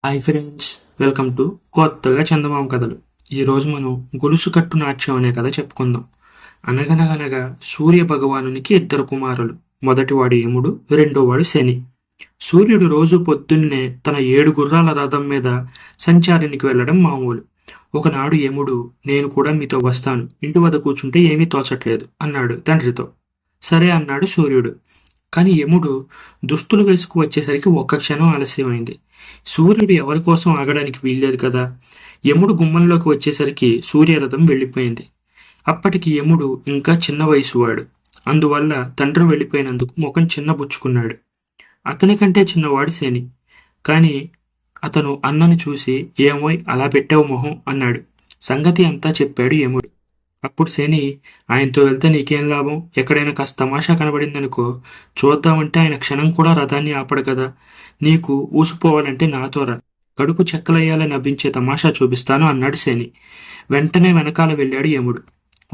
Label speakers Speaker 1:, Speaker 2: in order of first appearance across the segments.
Speaker 1: Hi friends, welcome to కొత్తగా చందమామ కథలు. ఈరోజు మనం గొలుసు కట్టు నాట్యం అనే కథ చెప్పుకుందాం. అనగనగనగా సూర్య భగవానునికి ఇద్దరు కుమారులు. మొదటివాడు యముడు, రెండోవాడు శని. సూర్యుడు రోజు పొద్దున్నే తన 7 గుర్రాల రథం మీద సంచారానికి వెళ్ళడం మామూలు. ఒకనాడు యముడు, నేను కూడా మీతో వస్తాను, ఇంటి వద్ద కూర్చుంటే ఏమీ తోచట్లేదు అన్నాడు తండ్రితో. సరే అన్నాడు సూర్యుడు. కానీ యముడు దుస్తులు వేసుకు వచ్చేసరికి ఒక్క క్షణం ఆలస్యమైంది. సూర్యుడు ఎవరి కోసం ఆగడానికి వీల్లేదు కదా. యముడు గుమ్మంలోకి వచ్చేసరికి సూర్యరథం వెళ్ళిపోయింది. అప్పటికి యముడు ఇంకా చిన్న వయసువాడు. అందువల్ల తండ్రి వెళ్ళిపోయినందుకు ముఖం చిన్నబుచ్చుకున్నాడు. అతని కంటే చిన్నవాడు శని. కానీ అతను అన్నను చూసి, ఏమోయ్ అలా పెట్టావు మొహం అన్నాడు. సంగతి అంతా చెప్పాడు యముడు. అప్పుడు శని, ఆయనతో వెళ్తే నీకేం లాభం, ఎక్కడైనా కాస్త తమాషా కనబడిందనుకో, చూద్దామంటే ఆయన క్షణం కూడా రథాన్ని ఆపడు కదా. నీకు ఊసిపోవాలంటే నాతో రా, కడుపు చెక్కలయ్యాలని నవ్వించే తమాషా చూపిస్తాను అన్నాడు శని. వెంటనే వెనకాల వెళ్ళాడు యముడు.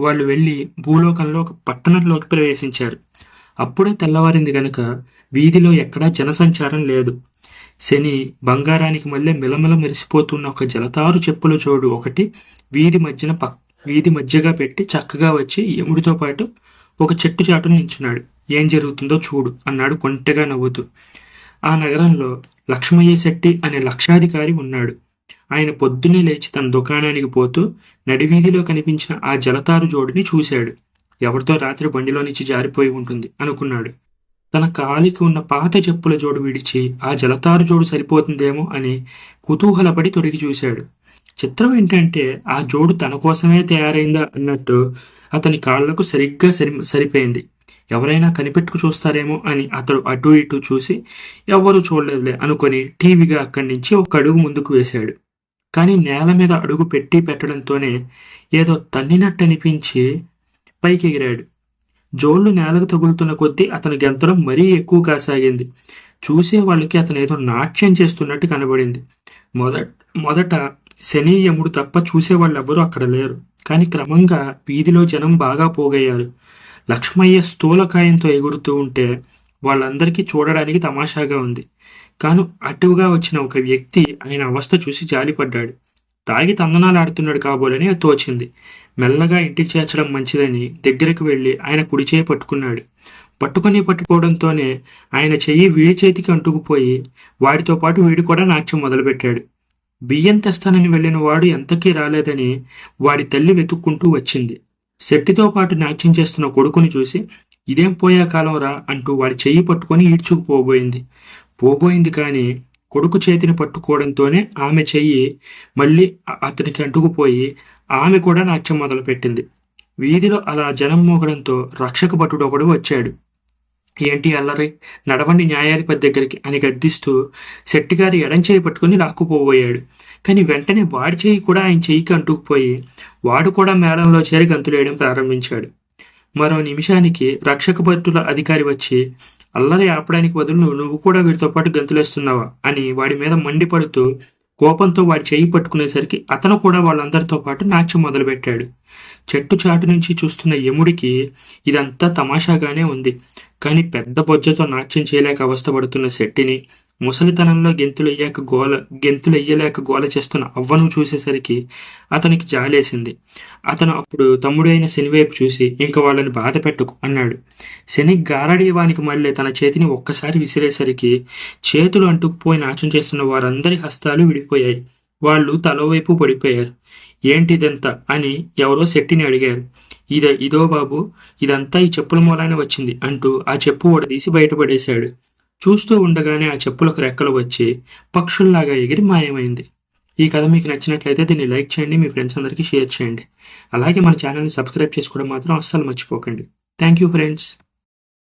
Speaker 1: వాళ్ళు వెళ్ళి భూలోకంలో ఒక పట్టణంలోకి ప్రవేశించారు. అప్పుడే తెల్లవారింది గనుక వీధిలో ఎక్కడా జనసంచారం లేదు. శని బంగారానికి మళ్ళీ మిలమిల మెరిసిపోతున్న ఒక జలతారు చెప్పుల జోడు ఒకటి వీధి మధ్యగా పెట్టి చక్కగా వచ్చి యముడితో పాటు ఒక చెట్టు చాటును నించున్నాడు. ఏం జరుగుతుందో చూడు అన్నాడు కొంటెగా నవ్వుతూ. ఆ నగరంలో లక్ష్మయ్య శెట్టి అనే లక్షాధికారి ఉన్నాడు. ఆయన పొద్దున్నే లేచి తన దుకాణానికి పోతూ నడివీధిలో కనిపించిన ఆ జలతారు జోడుని చూశాడు. ఎవరితో రాత్రి బండిలో నుంచి జారిపోయి ఉంటుంది అనుకున్నాడు. తన కాలికి ఉన్న పాత చెప్పుల జోడు విడిచి ఆ జలతారు జోడు సరిపోతుందేమో అని కుతూహలపడి తొడిగి చూశాడు. చిత్రం ఏంటంటే ఆ జోడు తన కోసమే తయారైందా అన్నట్టు అతని కాళ్లకు సరిగ్గా సరిపోయింది. ఎవరైనా కనిపెట్టుకు చూస్తారేమో అని అతడు అటు ఇటు చూసి ఎవ్వరూ చూడలేదులే అనుకొని టీవీగా అక్కడి నుంచి ఒక అడుగు ముందుకు వేశాడు. కానీ నేల మీద అడుగు పెట్టడంతోనే ఏదో తన్నినట్టు అనిపించి పైకి ఎగిరాడు. జోళ్లు నేలకు తగులుతున్న కొద్దీ అతని గెంతడం మరీ ఎక్కువ కాసాగింది. చూసే వాళ్ళకి అతను ఏదో నాట్యం చేస్తున్నట్టు కనబడింది. మొదట శని యముడు తప్ప చూసేవాళ్ళెవ్వరూ అక్కడ లేరు. కానీ క్రమంగా వీధిలో జనం బాగా పోగయ్యారు. లక్ష్మయ్య స్థూలకాయంతో ఎగురుతూ ఉంటే వాళ్ళందరికీ చూడడానికి తమాషాగా ఉంది. కాను అటుగా వచ్చిన ఒక వ్యక్తి ఆయన అవస్థ చూసి జాలిపడ్డాడు. తాగి తందనాలాడుతున్నాడు కాబోలని తోచింది. మెల్లగా ఇంటికి చేర్చడం మంచిదని దగ్గరకు వెళ్ళి ఆయన కుడి చేయి పట్టుకున్నాడు. పట్టుకోవడంతోనే ఆయన చెయ్యి వీడి చేతికి అంటుకుపోయి వాడితో పాటు వీడు కూడా నాట్యం మొదలుపెట్టాడు. బియ్యం తెస్తానని వెళ్ళిన వాడు ఎంతకీ రాలేదని వాడి తల్లి వెతుక్కుంటూ వచ్చింది. శెట్టితో పాటు నాట్యం చేస్తున్న కొడుకుని చూసి, ఇదేం పోయే కాలం రా అంటూ వాడి చెయ్యి పట్టుకొని ఈడ్చుకుపోబోయింది. కానీ కొడుకు చేతిని పట్టుకోవడంతోనే ఆమె చెయ్యి మళ్ళీ అతనికి అంటుకుపోయి ఆమె కూడా నాట్యం మొదలుపెట్టింది. వీధిలో అలా జనం మోగడంతో రక్షక భటుడు ఒకడు వచ్చాడు. ఏంటి అల్లరి, నడవండి న్యాయాధిపతి దగ్గరికి అని గద్దిస్తూ శెట్టిగారి ఎడం చేయి పట్టుకుని లాక్కుపోబోయాడు. కానీ వెంటనే వాడి చేయి కూడా ఆయన చెయ్యికి అంటుకుపోయి వాడు కూడా మేళంలో చేరి గంతులేయడం ప్రారంభించాడు. మరో నిమిషానికి రక్షక భటుల అధికారి వచ్చి, అల్లరి ఆపడానికి బదులు నువ్వు కూడా వీడితో పాటు గంతులేస్తున్నావా అని వాడి మీద మండిపడుతూ కోపంతో వాడి చెయ్యి పట్టుకునేసరికి అతను కూడా వాళ్ళందరితో పాటు నాట్యం మొదలుపెట్టాడు. చెట్టు చాటు నుంచి చూస్తున్న యముడికి ఇదంతా తమాషాగానే ఉంది. కానీ పెద్ద బొజ్జతో నాట్యం చేయలేక అవస్థపడుతున్న శెట్టిని, ముసలితనంలో గెంతులెయ్యలేక గోల చేస్తున్న అవ్వను చూసేసరికి అతనికి జాలేసింది. అతను అప్పుడు తమ్ముడైన శని వైపు చూసి, ఇంక వాళ్ళని బాధ పెట్టుకు అన్నాడు. శని గారడీవానికి మళ్ళీ తన చేతిని ఒక్కసారి విసిరేసరికి చేతులు అంటుకుపోయి నాట్యం చేస్తున్న వారందరి హస్తాలు విడిపోయాయి. వాళ్ళు తలోవైపు పడిపోయారు. ఏంటిదంతా అని ఎవరో శెట్టిని అడిగారు. ఇదో బాబు, ఇదంతా ఈ చెప్పుల మూలానే వచ్చింది అంటూ ఆ చెప్పు ఓడదీసి బయటపడేశాడు. చూస్తూ ఉండగానే ఆ చెప్పులకు రెక్కలు వచ్చి పక్షుల్లాగా ఎగిరి మాయమైంది. ఈ కథ మీకు నచ్చినట్లయితే దీన్ని లైక్ చేయండి, మీ ఫ్రెండ్స్ అందరికీ షేర్ చేయండి. అలాగే మన ఛానల్ని సబ్స్క్రైబ్ చేసుకోవడం మాత్రం అస్సలు మర్చిపోకండి. Thank you friends.